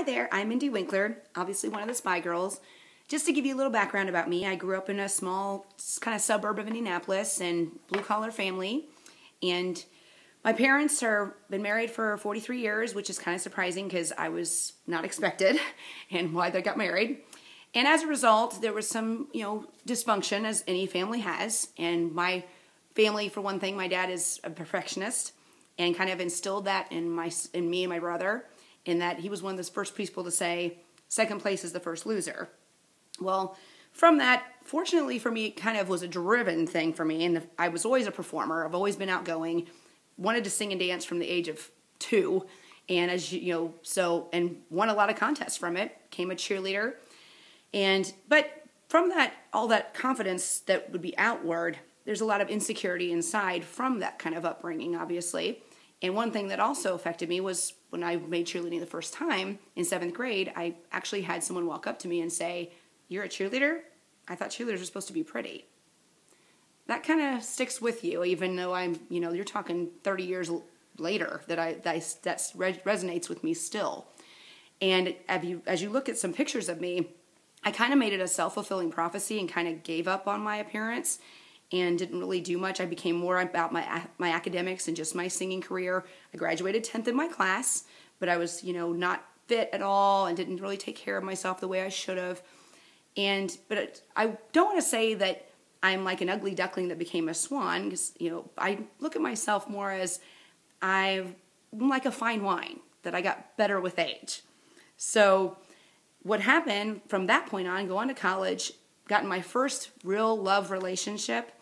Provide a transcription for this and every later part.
Hi there, I'm Mindy Winkler, obviously one of the Spy Girls. Just to give you a little background about me, I grew up in a small kind of suburb of Indianapolis and blue-collar family. And my parents have been married for 43 years, which is kind of surprising because I was not expected and why they got married. And as a result, there was some, dysfunction, as any family has. And my family, for one thing, my dad is a perfectionist and kind of instilled that in me and my brother, in that he was one of the first people to say, second place is the first loser. Well, from that, fortunately for me, it kind of was a driven thing for me. And I was always a performer. I've always been outgoing, wanted to sing and dance from the age of 2. And and won a lot of contests from it, became a cheerleader. But from that, all that confidence that would be outward, there's a lot of insecurity inside from that kind of upbringing, obviously. And one thing that also affected me was when I made cheerleading the first time in 7th grade, I actually had someone walk up to me and say, "You're a cheerleader? I thought cheerleaders were supposed to be pretty." That kind of sticks with you, even though you're talking 30 years later that resonates with me still. And as you look at some pictures of me, I kind of made it a self-fulfilling prophecy and kind of gave up on my appearance and didn't really do much. I became more about my academics and just my singing career. I graduated 10th in my class, but I was, not fit at all and didn't really take care of myself the way I should have. But I don't want to say that I'm like an ugly duckling that became a swan, because, I look at myself more as I'm like a fine wine that I got better with age. So what happened from that point on, go on to college, got in my first real love relationship,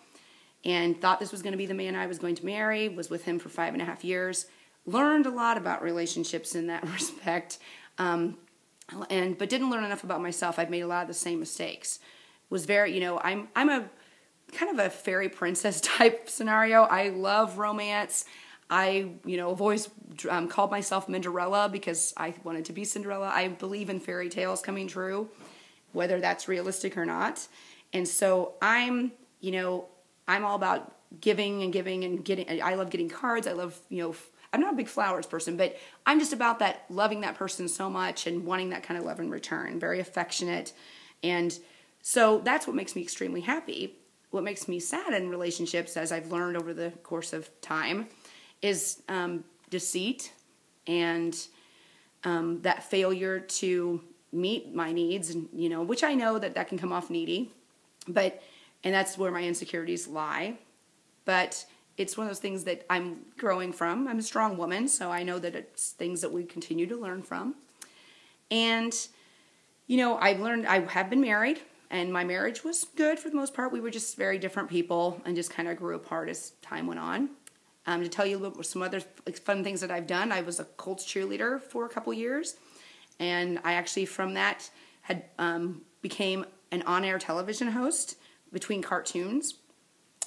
and thought this was going to be the man I was going to marry, was with him for 5.5 years, learned a lot about relationships in that respect, but didn't learn enough about myself. I'd made a lot of the same mistakes. Was very, I'm a kind of a fairy princess type scenario. I love romance. I, have always called myself Minderella because I wanted to be Cinderella. I believe in fairy tales coming true, whether that's realistic or not. And so I'm all about giving and getting. I love getting cards. I love, I'm not a big flowers person, but I'm just about that, loving that person so much and wanting that kind of love in return. Very affectionate. And so that's what makes me extremely happy. What makes me sad in relationships, as I've learned over the course of time, is deceit and that failure to meet my needs, and which I know that can come off needy, and that's where my insecurities lie. But it's one of those things that I'm growing from. I'm a strong woman, so I know that it's things that we continue to learn from. And I've learned, I have been married, and my marriage was good for the most part. We were just very different people and just kind of grew apart as time went on. To tell you a little bit some other fun things that I've done, I was a Colts cheerleader for a couple years, and I actually from that had became an on-air television host between cartoons,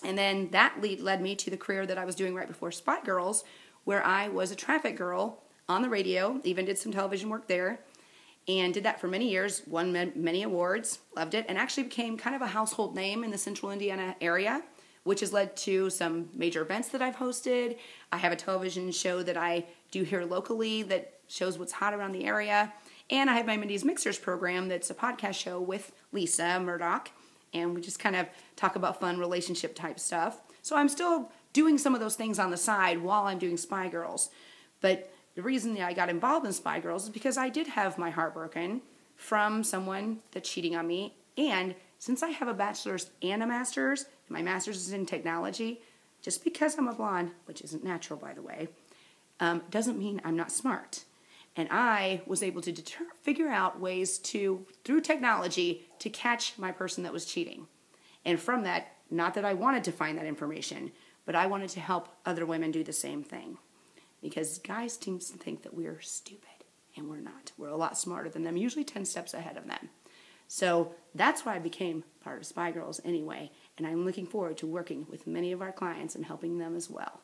and then that led me to the career that I was doing right before Spy Girls, where I was a traffic girl on the radio, even did some television work there, and did that for many years, won many awards, loved it, and actually became kind of a household name in the central Indiana area, which has led to some major events that I've hosted. I have a television show that I do here locally that shows what's hot around the area. And I have my Mindy's Mixers program that's a podcast show with Lisa Murdoch. And we just kind of talk about fun relationship type stuff. So I'm still doing some of those things on the side while I'm doing Spy Girls. But the reason that I got involved in Spy Girls is because I did have my heart broken from someone that's cheating on me. And since I have a bachelor's and a master's, and my master's is in technology, just because I'm a blonde, which isn't natural, by the way, doesn't mean I'm not smart. And I was able to figure out ways through technology, to catch my person that was cheating. And from that, not that I wanted to find that information, but I wanted to help other women do the same thing. Because guys seem to think that we're stupid, and we're not. We're a lot smarter than them, usually 10 steps ahead of them. So that's why I became part of Spy Girls anyway, and I'm looking forward to working with many of our clients and helping them as well.